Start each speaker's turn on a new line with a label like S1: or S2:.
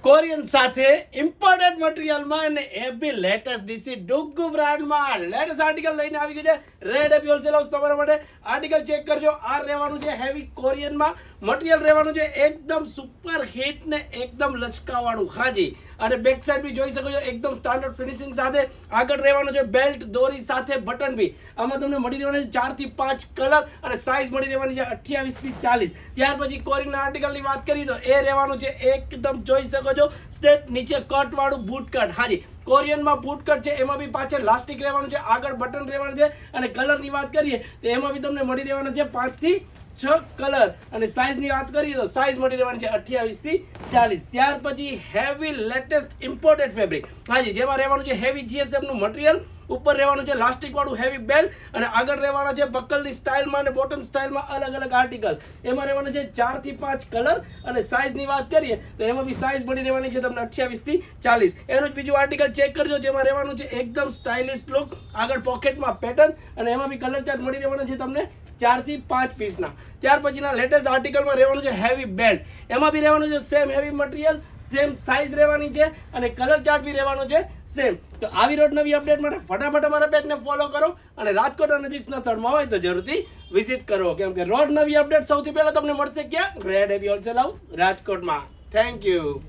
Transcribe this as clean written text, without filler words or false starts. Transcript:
S1: Korean સાથે imported મટીરિયલમાં અને એ બી latest DC ડુગ્ગુ બ્રાન્ડમાં latest article લઈને આવી ગયું છે રેડ એપી હોલસેલ હાઉસ તમારા માટે. આર્ટિકલ ચેક કરજો. આ રહેવાનું છે હેવી કોરિયનમાં મટીરિયલ રહેવાનું છે એકદમ સુપર હિટ ને એકદમ લચકાવાળું. હાજી, અને બેક સાઈડ બી જોઈ શકો છો એકદમ સ્ટાન્ડર્ડ ફિનિશિંગ સાથે. આગળ રહેવાનું છે બેલ્ટ દોરી સાથે બટન બી. આમાં તમને મળી રહેવાના છે 4 થી 5 કલર અને સાઇઝ મળી રહેવાની છે 28 થી 40. ત્યાર પછી કોરિયનના આર્ટિકલની વાત કરીએ તો એ રહેવાનું છે એકદમ જોઈ શકો છો સ્ટ્રેટ નીચે કટ વાળું બૂટ કટ. હાજી, કોરિયનમાં બૂટ કટ છે, એમાં બી પાછળ લાસ્ટિક રહેવાનું છે, આગળ બટન રહેવાનું છે. અને કલરની વાત કરીએ તો એમાં બી તમને મળી રહેવાના છે 5 થી 6 કલર. અને સાઇઝની વાત કરીએ તો સાઇઝ મળી રહેવાની છે 28 થી 40. ત્યાર પછી હેવી લેટેસ્ટ ઇમ્પોર્ટેડ ફેબ્રિક. હાજી, જેમાં રહેવાનું છે હેવી GSM નું મટીરિયલ, ઉપર રહેવાનું છે લાસ્ટિક વાળું હેવી બેલ્ટ અને આગળ રહેવાના છે બકલની સ્ટાઇલમાં અને બોટમ સ્ટાઇલમાં અલગ અલગ આર્ટિકલ. એમાં રહેવાના છે 4 થી 5 કલર. અને સાઇઝની વાત કરીએ તો એમાં બી સાઇઝ મળી રહેવાની છે તમને 28 થી 40. એનું જ બીજું આર્ટિકલ ચેક કરજો, જેમાં રહેવાનું છે એકદમ સ્ટાઇલિશ લુક, આગળ પોકેટમાં પેટર્ન અને એમાં બી કલર ચાર્ટ મળી રહેવાના છે તમને 4 થી 5 પીસના. ત્યાર પછીના લેટેસ્ટ આર્ટિકલમાં રહેવાનું છે હેવી બેલ્ટ. એમાં બી રહેવાનું છે same heavy material, same size રહેવાની છે અને કલર ચાર્ટ બી રહેવાનો છે સેમ. તો આવી રોજ નવી અપડેટ માટે ફટાફટ અમારા પેજને ફોલો કરો અને રાજકોટ નજીકના સ્થળમાં હોય તો જરૂરથી વિઝિટ કરો, કેમ કે રોજ નવી અપડેટ સૌથી પહેલા તમને મળશે ક્યાં? રેડ એપી હોલસેલ હાઉસ રાજકોટમાં. Thank you.